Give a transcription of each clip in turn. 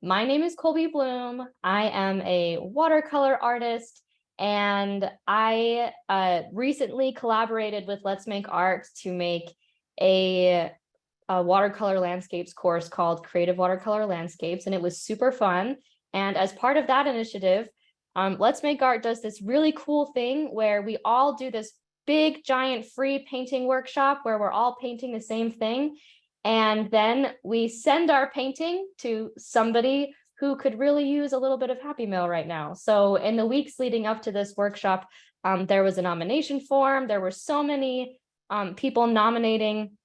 My name is Kolbie Blume. I am a watercolor artist, and I recently collaborated with Let's Make Art to make a, a watercolor landscapes course called Creative Watercolor Landscapes, and it was super fun. And as part of that initiative, Let's Make Art does this really cool thing where we all do this big, giant free painting workshop where we're all painting the same thing. And then we send our painting to somebody who could really use a little bit of happy mail right now. So in the weeks leading up to this workshop, there was a nomination form. There were so many people nominating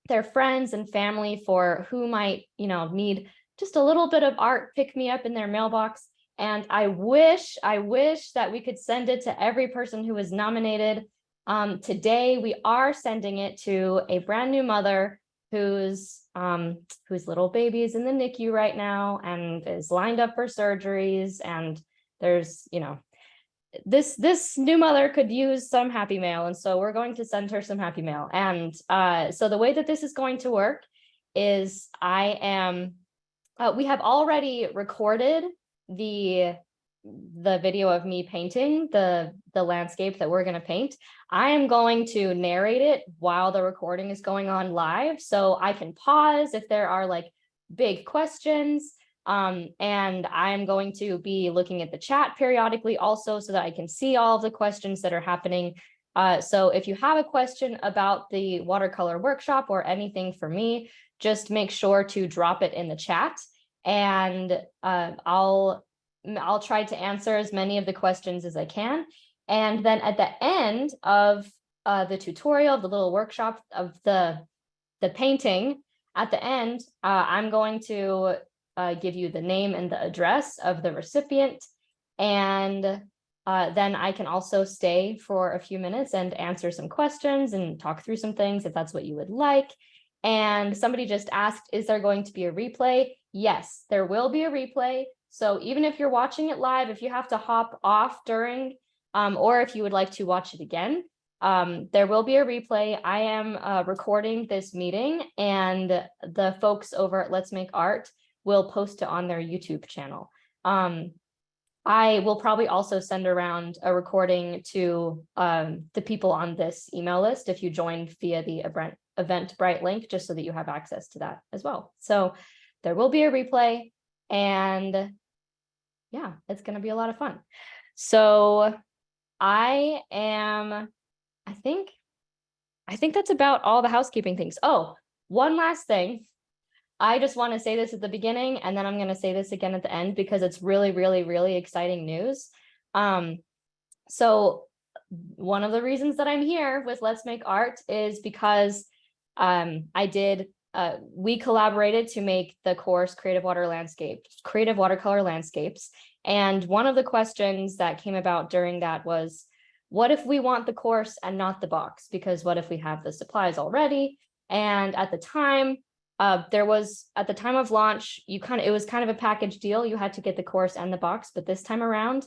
their friends and family for who might, need just a little bit of art pick me up in their mailbox. And I wish that we could send it to every person who was nominated. Today, we are sending it to a brand new mother whose little baby is in the NICU right now and is lined up for surgeries. And there's, this new mother could use some happy mail. And so we're going to send her some happy mail. And so the way that this is going to work is we have already recorded the video of me painting the landscape that we're going to paint. I am going to narrate it while the recording is going on live, so I can pause if there are like big questions. And I'm going to be looking at the chat periodically also so that I can see all of the questions that are happening. So if you have a question about the watercolor workshop or anything for me, just make sure to drop it in the chat, and I'll try to answer as many of the questions as I can. And then at the end of the tutorial, the little workshop of the painting, at the end, I'm going to give you the name and the address of the recipient. And then I can also stay for a few minutes and answer some questions and talk through some things if that's what you would like. And somebody just asked, is there going to be a replay? Yes, there will be a replay. So even if you're watching it live, if you have to hop off during, or if you would like to watch it again, there will be a replay. I am recording this meeting, and the folks over at Let's Make Art will post it on their YouTube channel. I will probably also send around a recording to the people on this email list if you joined via the Eventbrite link, just so that you have access to that as well. So there will be a replay, and yeah, it's going to be a lot of fun. So I think that's about all the housekeeping things. Oh, one last thing. I just want to say this at the beginning, and then I'm going to say this again at the end because it's really, really, really exciting news. So one of the reasons that I'm here with Let's Make Art is because we collaborated to make the course Creative Watercolor Landscapes. And one of the questions that came about during that was, what if we want the course and not the box? Because what if we have the supplies already? And at the time, at the time of launch, it was kind of a package deal. You had to get the course and the box, but this time around,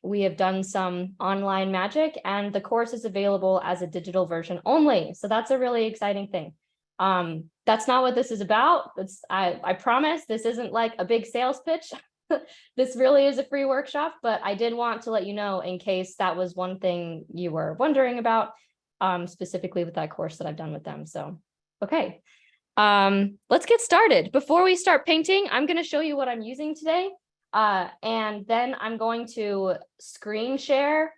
we have done some online magic, and the course is available as a digital version only. So that's a really exciting thing. That's not what this is about. I promise this isn't like a big sales pitch. This really is a free workshop, but I did want to let you know in case that was one thing you were wondering about, specifically with that course that I've done with them. So, okay. Let's get started. Before we start painting, I'm going to show you what I'm using today. And then I'm going to screen share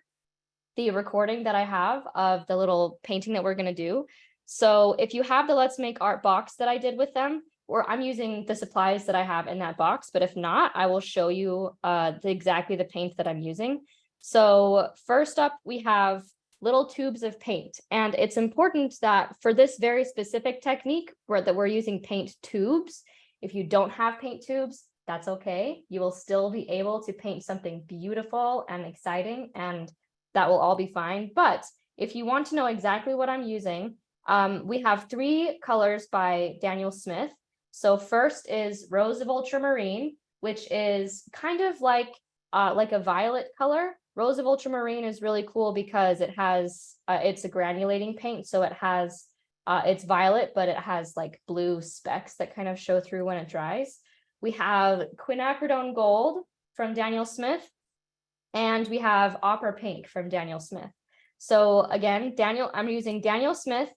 the recording that I have of the little painting that we're going to do. So if you have the Let's Make Art box that I did with them, or I'm using the supplies that I have in that box, but if not, I will show you exactly the paint that I'm using. So first up, we have little tubes of paint. And it's important that for this very specific technique that we're using paint tubes. If you don't have paint tubes, that's okay. You will still be able to paint something beautiful and exciting, and that will all be fine. But if you want to know exactly what I'm using, we have 3 colors by Daniel Smith. So first is Rose of Ultramarine, which is kind of like a violet color. Rose of Ultramarine is really cool because it has, it's a granulating paint. So it has, it's violet, but it has like blue specks that kind of show through when it dries. we have quinacridone gold from Daniel Smith, and we have opera pink from Daniel Smith. So again, I'm using Daniel Smith,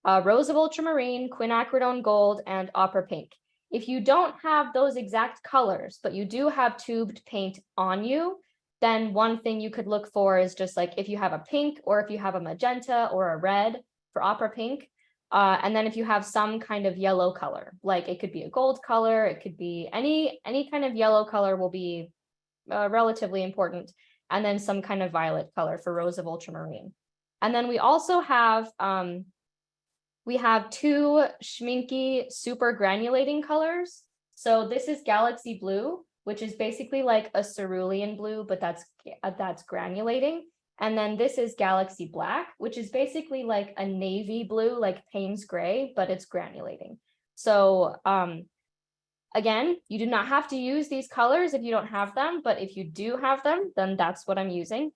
Rose of Ultramarine, quinacridone gold, and opera pink. If you don't have those exact colors, but you do have tubed paint on you, then one thing you could look for is just like if you have a pink or if you have a magenta or a red for opera pink. And then if you have some kind of yellow color, like it could be a gold color, it could be any kind of yellow color will be relatively important. And then some kind of violet color for Rose of Ultramarine. And then we also have two Schminky super granulating colors. So this is Galaxy Blue, which is basically like a cerulean blue, but that's granulating. And then this is Galaxy Black, which is basically like a navy blue, like Payne's gray, but it's granulating. So again, you do not have to use these colors if you don't have them, but if you do have them, then that's what I'm using.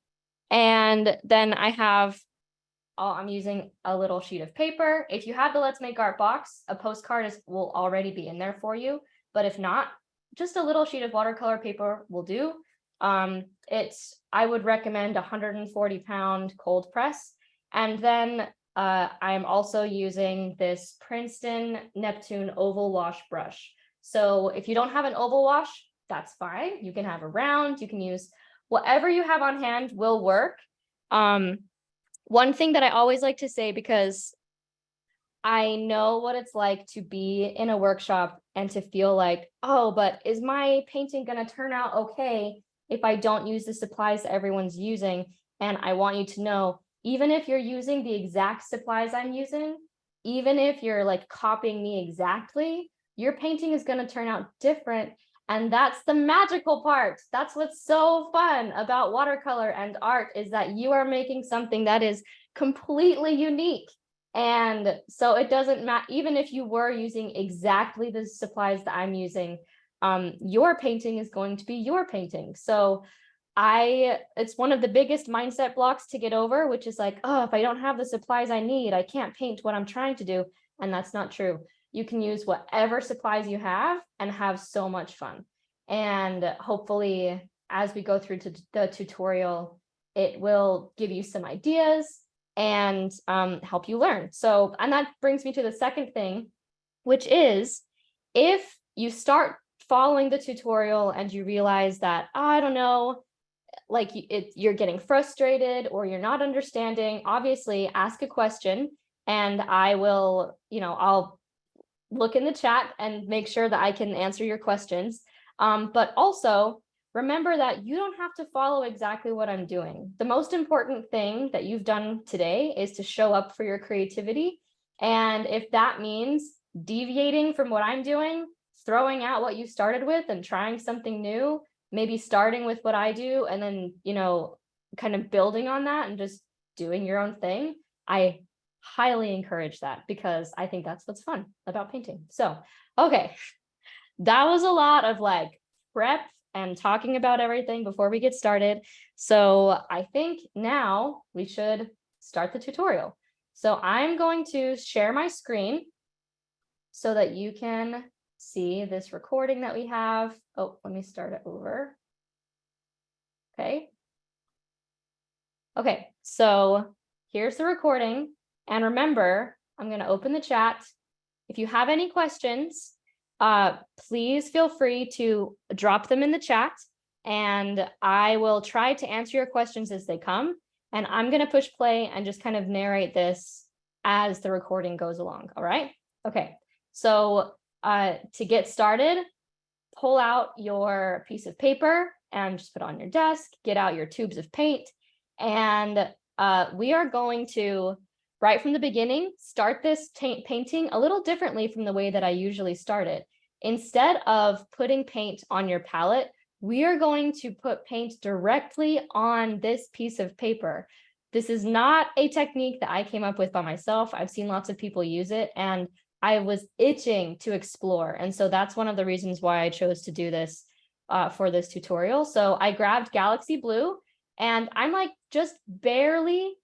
And then I'm using a little sheet of paper. If you have the Let's Make Art box, a postcard will already be in there for you. But if not, just a little sheet of watercolor paper will do. I would recommend 140-pound cold press. And then I'm also using this Princeton Neptune oval wash brush. So if you don't have an oval wash, that's fine. You can have a round, you can use whatever you have on hand will work. One thing that I always like to say, because I know what it's like to be in a workshop and to feel like, oh, but is my painting going to turn out okay if I don't use the supplies that everyone's using? And I want you to know, even if you're using the exact supplies I'm using, even if you're like copying me exactly, your painting is going to turn out different. And that's the magical part. That's what's so fun about watercolor and art, is that you are making something that is completely unique. And so it doesn't matter, even if you were using exactly the supplies that I'm using, your painting is going to be your painting. So it's one of the biggest mindset blocks to get over, which is like, oh, if I don't have the supplies I need, I can't paint what I'm trying to do. And that's not true. You can use whatever supplies you have and have so much fun. And hopefully, as we go through to the tutorial, it will give you some ideas and help you learn. So, and that brings me to the second thing, which is if you start following the tutorial and you realize that, oh, I don't know, like you're getting frustrated or you're not understanding, obviously ask a question and I will, I'll look in the chat and make sure that I can answer your questions. But also remember that you don't have to follow exactly what I'm doing. The most important thing that you've done today is to show up for your creativity. And if that means deviating from what I'm doing, throwing out what you started with and trying something new, maybe starting with what I do and then, kind of building on that and just doing your own thing, I highly encourage that because I think that's what's fun about painting. So, okay, that was a lot of like prep and talking about everything before we get started. So I think now we should start the tutorial. So I'm going to share my screen so that you can see this recording that we have. Oh, let me start it over. Okay. Okay, so here's the recording. And remember, I'm going to open the chat. If you have any questions, please feel free to drop them in the chat and I will try to answer your questions as they come. And I'm going to push play and just kind of narrate this as the recording goes along. All right. Okay. So to get started, pull out your piece of paper and just put it on your desk, get out your tubes of paint. And we are going to, right from the beginning, start this painting a little differently from the way that I usually start it. Instead of putting paint on your palette, we are going to put paint directly on this piece of paper. This is not a technique that I came up with by myself. I've seen lots of people use it and I was itching to explore. And so that's one of the reasons why I chose to do this for this tutorial. So I grabbed Galaxy Blue and I'm like just barely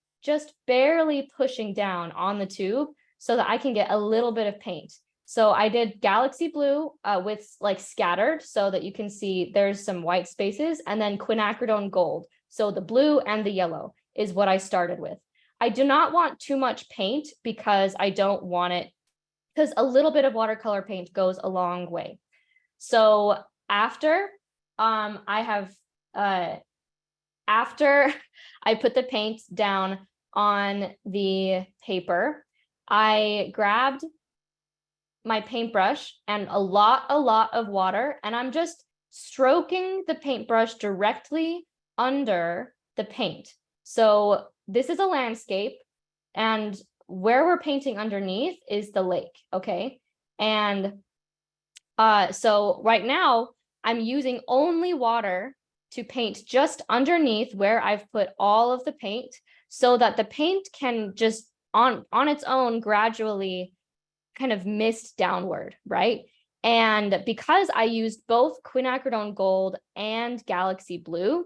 pushing down on the tube so that I can get a little bit of paint. So I did galaxy blue with like scattered so that you can see there's some white spaces, and then quinacridone gold. So the blue and the yellow is what I started with. I do not want too much paint because I don't want it, because a little bit of watercolor paint goes a long way. So after after I put the paint down on the paper, I grabbed my paintbrush and a lot of water, and I'm just stroking the paintbrush directly under the paint. So this is a landscape, and where we're painting underneath is the lake, okay? And so right now I'm using only water to paint just underneath where I've put all of the paint, so that the paint can just on its own gradually kind of mist downward, right? And because I used both quinacridone gold and galaxy blue,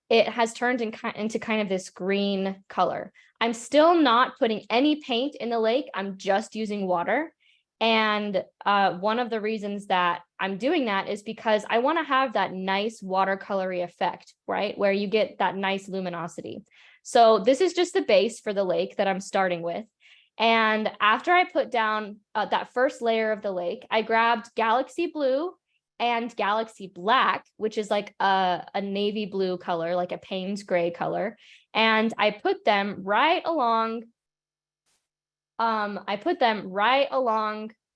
it has turned into kind of this green color. I'm still not putting any paint in the lake. I'm just using water. And one of the reasons that I'm doing that is because I want to have that nice watercolory effect, right? Where you get that nice luminosity. So this is just the base for the lake that I'm starting with. And after I put down that first layer of the lake, I grabbed galaxy blue and galaxy black, which is like a navy blue color, like a Payne's gray color. And I put them right along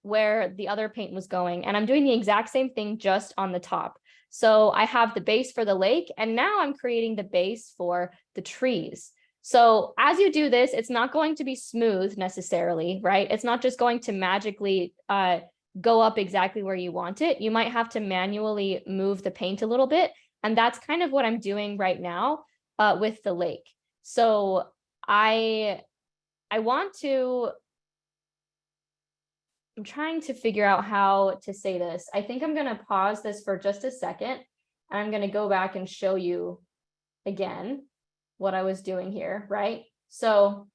where the other paint was going. And I'm doing the exact same thing just on the top. So I have the base for the lake, and now I'm creating the base for the trees. So as you do this, it's not going to be smooth necessarily, right? It's not just going to magically go up exactly where you want it. You might have to manually move the paint a little bit. And that's kind of what I'm doing right now with the lake. So I'm trying to figure out how to say this. I think I'm going to pause this for just a second, and I'm going to go back and show you again what I was doing here, right? So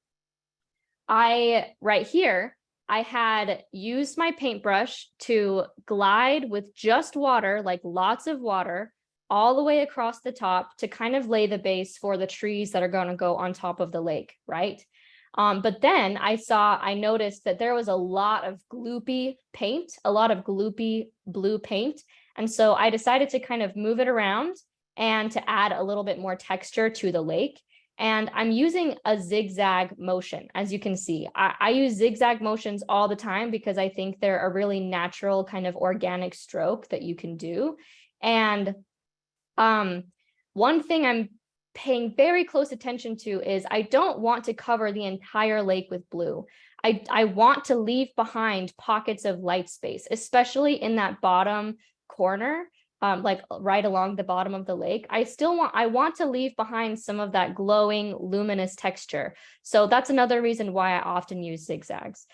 right here, I had used my paintbrush to glide with just water, like lots of water, all the way across the top to kind of lay the base for the trees that are going to go on top of the lake, right? But then I noticed that there was a lot of gloopy paint, a lot of gloopy blue paint. And so I decided to kind of move it around and to add a little bit more texture to the lake. And I'm using a zigzag motion, as you can see. I use zigzag motions all the time because I think they're a really natural kind of organic stroke that you can do. And one thing I'm paying very close attention to is I don't want to cover the entire lake with blue. I want to leave behind pockets of light space, especially in that bottom corner, like right along the bottom of the lake. I want to leave behind some of that glowing, luminous texture. So that's another reason why I often use zigzags.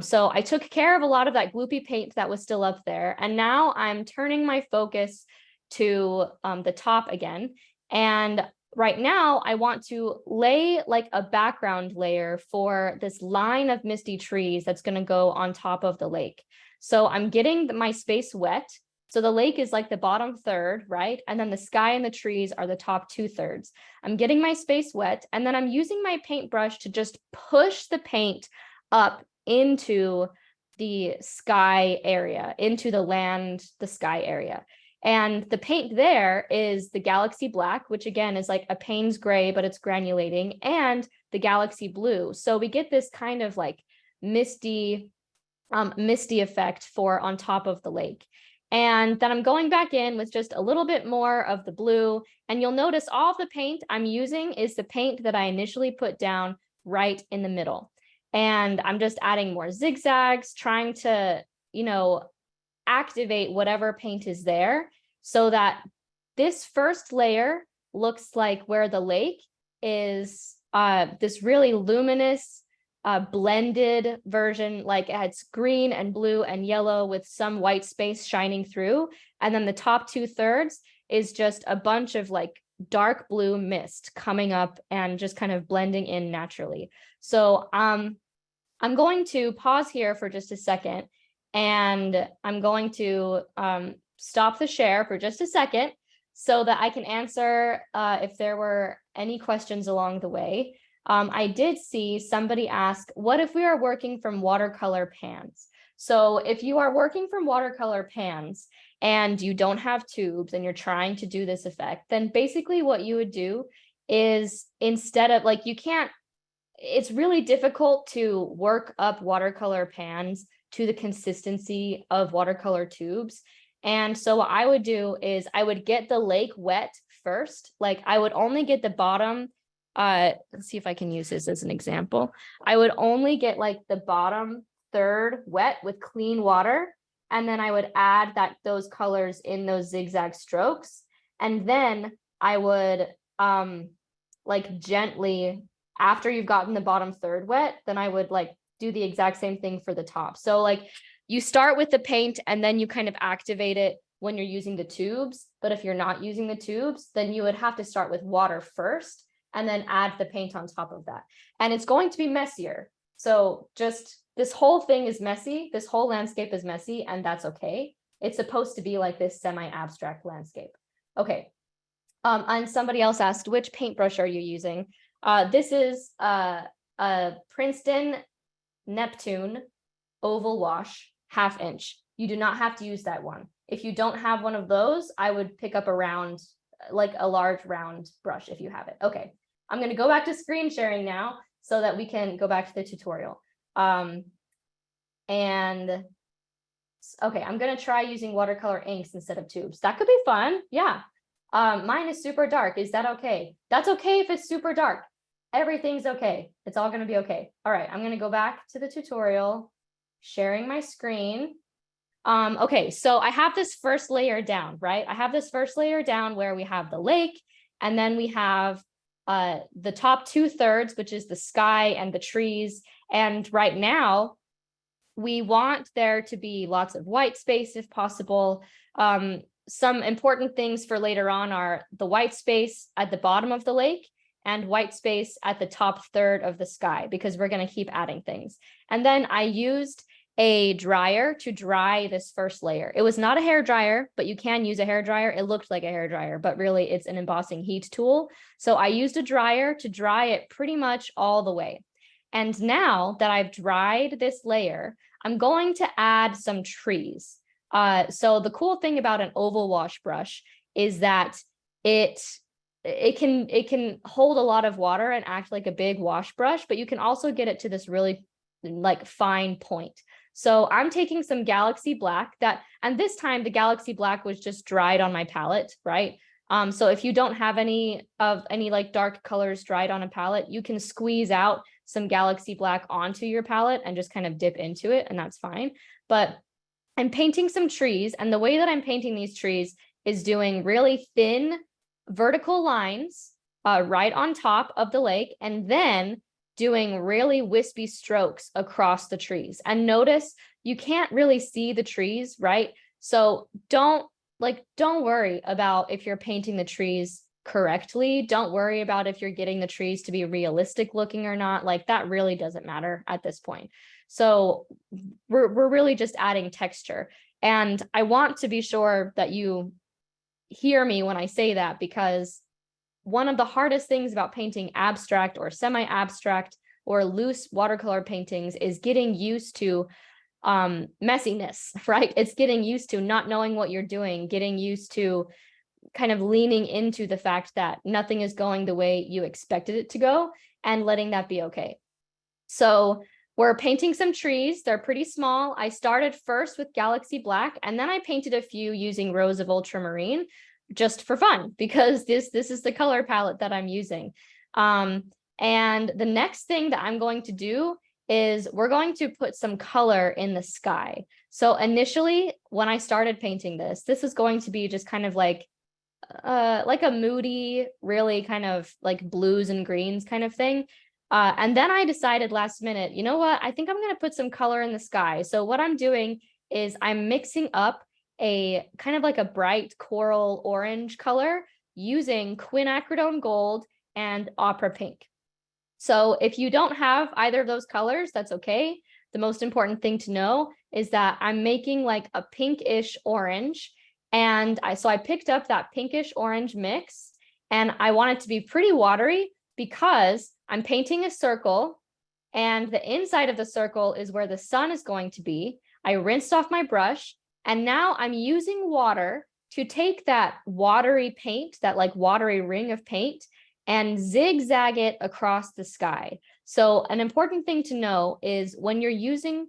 So I took care of a lot of that gloopy paint that was still up there. And now I'm turning my focus to the top again. And right now I want to lay like a background layer for this line of misty trees that's going to go on top of the lake. So I'm getting my space wet. So the lake is like the bottom third, right? And then the sky and the trees are the top 2/3. I'm getting my space wet, and then I'm using my paintbrush to just push the paint up into the sky area, into the sky area. And the paint there is the galaxy black, which again is like a Payne's gray, but it's granulating, and the galaxy blue. So we get this kind of like misty effect for on top of the lake. And then I'm going back in with just a little bit more of the blue. And you'll notice all of the paint I'm using is the paint that I initially put down right in the middle. And I'm just adding more zigzags, trying to, activate whatever paint is there so that this first layer looks like where the lake is this really luminous, blended version, like it's green and blue and yellow with some white space shining through. And then the top 2/3 is just a bunch of like dark blue mist coming up and just kind of blending in naturally. So I'm going to pause here for just a second and I'm going to stop the share for just a second so that I can answer if there were any questions along the way. I did see somebody ask, what if we are working from watercolor pans? So if you are working from watercolor pans and you don't have tubes and you're trying to do this effect, then basically what you would do is, instead of, like, you can't, it's really difficult to work up watercolor pans to the consistency of watercolor tubes. And so what I would do is I would get the lake wet first. Like, I would only get the bottom. Let's see if I can use this as an example. I would only get like the bottom third wet with clean water. And then I would add those colors in those zigzag strokes. And then I would like gently, after you've gotten the bottom third wet, then I would like do the exact same thing for the top. So like you start with the paint and then you kind of activate it when you're using the tubes. But if you're not using the tubes, then you would have to start with water first and then add the paint on top of that. And it's going to be messier. So just, this whole thing is messy. This whole landscape is messy, and that's okay. It's supposed to be like this semi-abstract landscape. Okay. And somebody else asked, which paintbrush are you using? This is a Princeton Neptune oval wash 1/2 inch. You do not have to use that one. If you don't have one of those, I would pick up a round, like a large round brush if you have it. Okay, I'm going to go back to screen sharing now so that we can go back to the tutorial. And okay, I'm going to try using watercolor inks instead of tubes. That could be fun. Yeah. Mine is super dark. Is that okay? That's okay if it's super dark. Everything's okay. It's all going to be okay. All right, I'm going to go back to the tutorial, sharing my screen. Okay, so I have this first layer down, right? I have this first layer down where we have the lake, and then we have the top 2/3, which is the sky and the trees. And right now, we want there to be lots of white space if possible. Some important things for later on are the white space at the bottom of the lake and white space at the top third of the sky, because we're going to keep adding things. And then I used a dryer to dry this first layer. It was not a hair dryer, but you can use a hair dryer. It looked like a hair dryer, but really it's an embossing heat tool. So I used a dryer to dry it pretty much all the way. And now that I've dried this layer, I'm going to add some trees. So the cool thing about an oval wash brush is that it can hold a lot of water and act like a big wash brush, but you can also get it to this really like fine point. So I'm taking some Galaxy Black and this time the Galaxy Black was just dried on my palette, right? So if you don't have any like dark colors dried on a palette, you can squeeze out some Galaxy Black onto your palette and just kind of dip into it, and that's fine. But I'm painting some trees, and the way that I'm painting these trees is doing really thin vertical lines right on top of the lake, and then doing really wispy strokes across the trees. And notice you can't really see the trees, right? So don't worry about if you're painting the trees correctly. Don't worry about if you're getting the trees to be realistic looking or not. Like, that really doesn't matter at this point. So we're really just adding texture. And I want to be sure that you hear me when I say that, because one of the hardest things about painting abstract or semi-abstract or loose watercolor paintings is getting used to messiness, right? It's getting used to not knowing what you're doing, getting used to kind of leaning into the fact that nothing is going the way you expected it to go, and letting that be okay. So we're painting some trees. They're pretty small. I started first with Galaxy Black, and then I painted a few using Rose of Ultramarine just for fun, because this is the color palette that I'm using. And the next thing that I'm going to do is we're going to put some color in the sky. So initially, when I started painting this is going to be just kind of like a moody, really kind of like blues and greens kind of thing. And then I decided last minute, you know what? I think I'm going to put some color in the sky. So what I'm doing is I'm mixing up a kind of like a bright coral orange color using quinacridone gold and opera pink. So if you don't have either of those colors, that's okay. The most important thing to know is that I'm making like a pinkish orange. And so I picked up that pinkish orange mix, and I want it to be pretty watery because I'm painting a circle, and the inside of the circle is where the sun is going to be. I rinsed off my brush, and now I'm using water to take that watery paint, that like watery ring of paint, and zigzag it across the sky. So an important thing to know is when you're using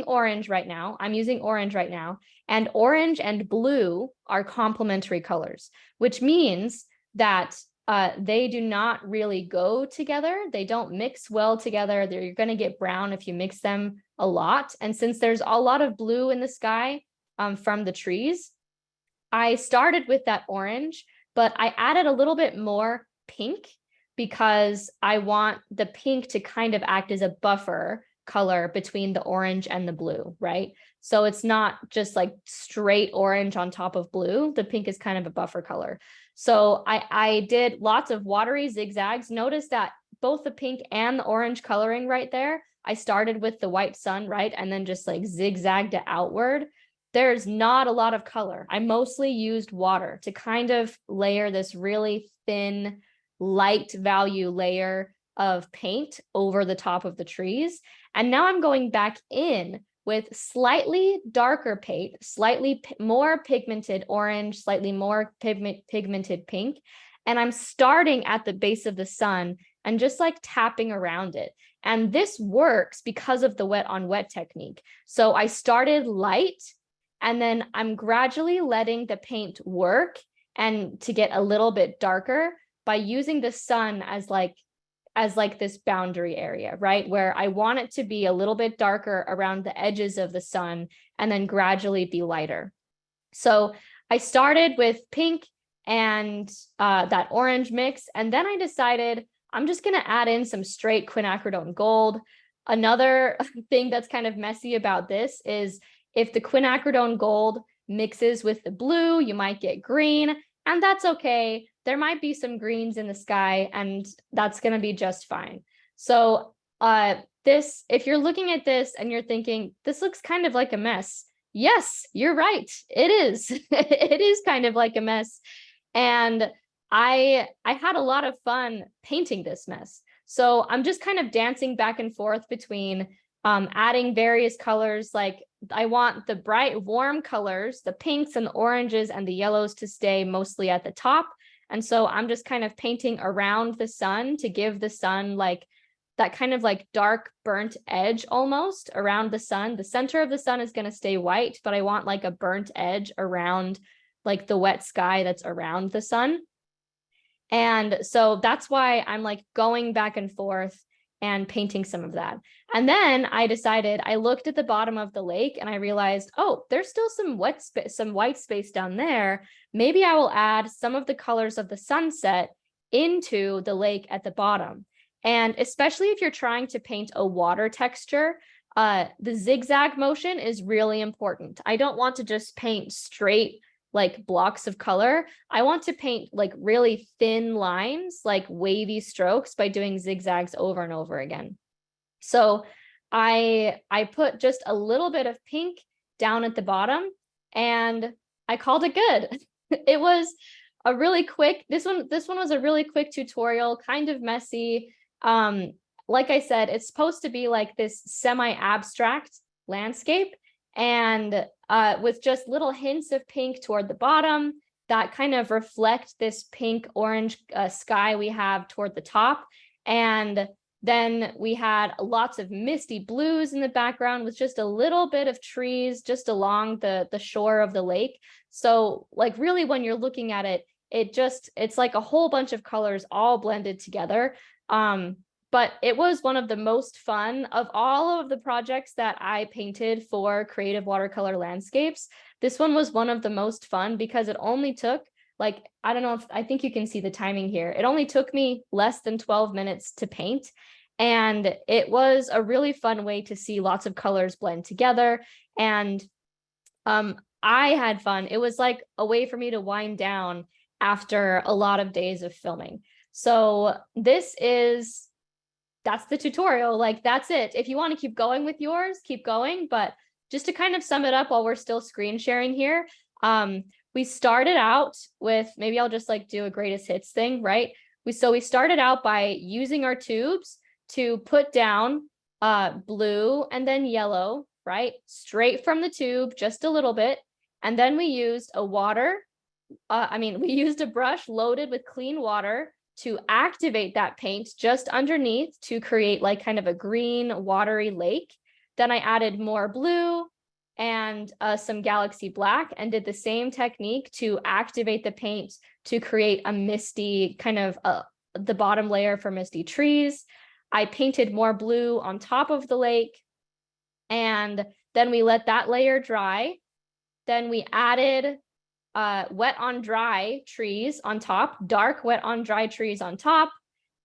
orange right now, I'm using orange right now, and orange and blue are complementary colors, which means that they do not really go together. They don't mix well together. You're going to get brown if you mix them a lot. And since there's a lot of blue in the sky from the trees, I started with that orange, but I added a little bit more pink because I want the pink to kind of act as a buffer color between the orange and the blue, right? So it's not just like straight orange on top of blue. The pink is kind of a buffer color. So I did lots of watery zigzags. Notice that both the pink and the orange coloring right there, I started with the white sun, right? And then just like zigzagged it outward. There's not a lot of color. I mostly used water to kind of layer this really thin, light value layer of paint over the top of the trees. And now I'm going back in with slightly darker paint, slightly more pigmented orange, slightly more pigmented pink. And I'm starting at the base of the sun and just like tapping around it. And this works because of the wet on wet technique. So I started light, and then I'm gradually letting the paint work and to get a little bit darker by using the sun as like this boundary area, right? Where I want it to be a little bit darker around the edges of the sun and then gradually be lighter. So I started with pink and that orange mix, and then I decided I'm just gonna add in some straight quinacridone gold. Another thing that's kind of messy about this is if the quinacridone gold mixes with the blue, you might get green, and that's okay. There might be some greens in the sky, and that's going to be just fine. So if you're looking at this and you're thinking, this looks kind of like a mess. Yes, you're right. It is. It is kind of like a mess. And I had a lot of fun painting this mess. So I'm just kind of dancing back and forth between adding various colors. Like I want the bright, warm colors, the pinks and the oranges and the yellows to stay mostly at the top. And so I'm just kind of painting around the sun to give the sun like that kind of like dark burnt edge almost around the sun. The center of the sun is going to stay white, but I want like a burnt edge around like the wet sky that's around the sun. And so that's why I'm like going back and forth and painting some of that. And then I decided, I looked at the bottom of the lake and I realized, oh, there's still some white space down there. Maybe I will add some of the colors of the sunset into the lake at the bottom. And especially if you're trying to paint a water texture, the zigzag motion is really important. I don't want to just paint straight like blocks of color. I want to paint like really thin lines, like wavy strokes by doing zigzags over and over again. So I put just a little bit of pink down at the bottom and I called it good. It was a really quick, this one was a really quick tutorial, kind of messy. Like I said, it's supposed to be like this semi-abstract landscape, and with just little hints of pink toward the bottom that kind of reflect this pink orange sky we have toward the top. And then we had lots of misty blues in the background with just a little bit of trees just along the shore of the lake. So like really when you're looking at it, it's like a whole bunch of colors all blended together. But it was one of the most fun of all of the projects that I painted for Creative Watercolor Landscapes. This one was one of the most fun because it only took like, I don't know I think you can see the timing here. It only took me less than 12 minutes to paint. And it was a really fun way to see lots of colors blend together. And I had fun. It was like a way for me to wind down after a lot of days of filming. So that's the tutorial. Like, that's it. If you want to keep going with yours, keep going. But just to kind of sum it up while we're still screen sharing here, we started out with, maybe I'll just like do a greatest hits thing, right? We started out by using our tubes to put down blue and then yellow, right? Straight from the tube, just a little bit. And then we used we used a brush loaded with clean water to activate that paint just underneath to create like kind of a green watery lake. Then I added more blue and some galaxy black and did the same technique to activate the paint to create a misty kind of the bottom layer for misty trees. I painted more blue on top of the lake, and then we let that layer dry. Then we added wet on dry trees on top, dark wet on dry trees on top.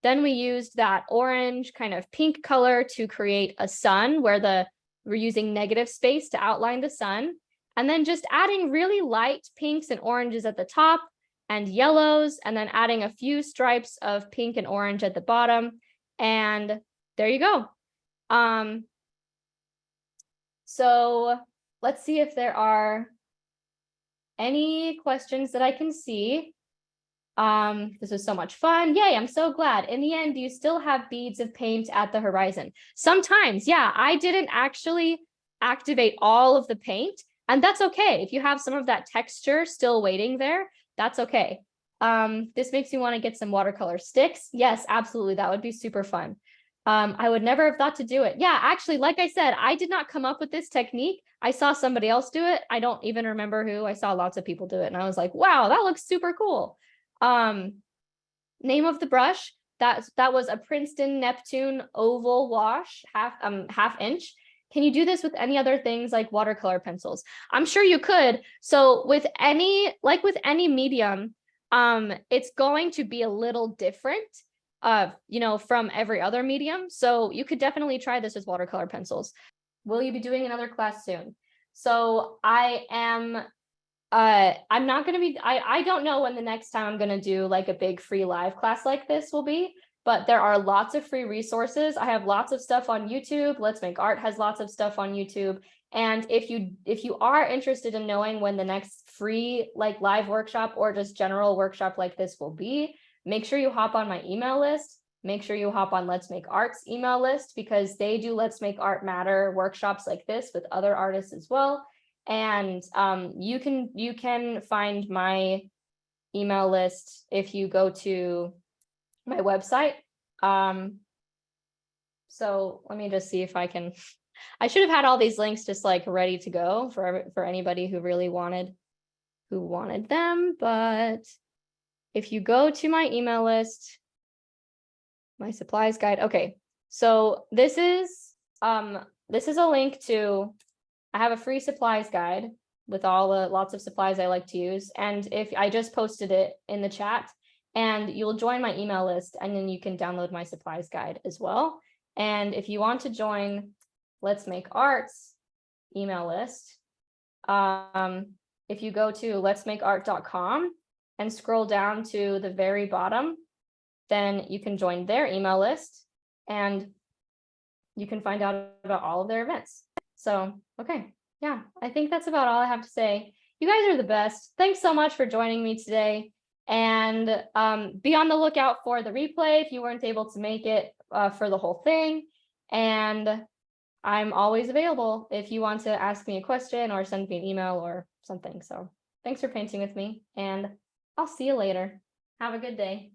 Then we used that orange kind of pink color to create a sun where we're using negative space to outline the sun. And then just adding really light pinks and oranges at the top and yellows, and then adding a few stripes of pink and orange at the bottom. And there you go. So let's see if there are any questions that I can see. This was so much fun. Yay, I'm so glad. In the end, do you still have beads of paint at the horizon? Sometimes, yeah, I didn't actually activate all of the paint, and that's okay. If you have some of that texture still waiting there, that's okay. This makes me want to get some watercolor sticks. Yes, absolutely. That would be super fun. I would never have thought to do it. Yeah, actually, like I said, I did not come up with this technique. I saw somebody else do it. I don't even remember who. I saw lots of people do it, and I was like, wow, that looks super cool. Name of the brush, that was a Princeton Neptune oval wash, half inch. Can you do this with any other things like watercolor pencils? I'm sure you could. So with any medium, it's going to be a little different, from every other medium. So you could definitely try this with watercolor pencils. Will you be doing another class soon? So I'm not going to be, I don't know when the next time I'm going to do like a big free live class like this will be, but there are lots of free resources. I have lots of stuff on YouTube. Let's Make Art has lots of stuff on YouTube. And if you are interested in knowing when the next free like live workshop or just general workshop like this will be, make sure you hop on my email list. Make sure you hop on Let's Make Art's email list, because they do Let's Make Art Matter workshops like this with other artists as well. And you can find my email list if you go to my website. So let me just see if I can. I should have had all these links just like ready to go for anybody who really wanted them. But if you go to my email list, my supplies guide. Okay, so this is a link to. I have a free supplies guide with lots of supplies I like to use. And if I just posted it in the chat, and you'll join my email list, and then you can download my supplies guide as well. And if you want to join Let's Make Art's email list, if you go to letsmakeart.com and scroll down to the very bottom, then you can join their email list and you can find out about all of their events. So, okay, yeah, I think that's about all I have to say. You guys are the best. Thanks so much for joining me today. And be on the lookout for the replay if you weren't able to make it for the whole thing. And I'm always available if you want to ask me a question or send me an email or something. So thanks for painting with me, and I'll see you later. Have a good day.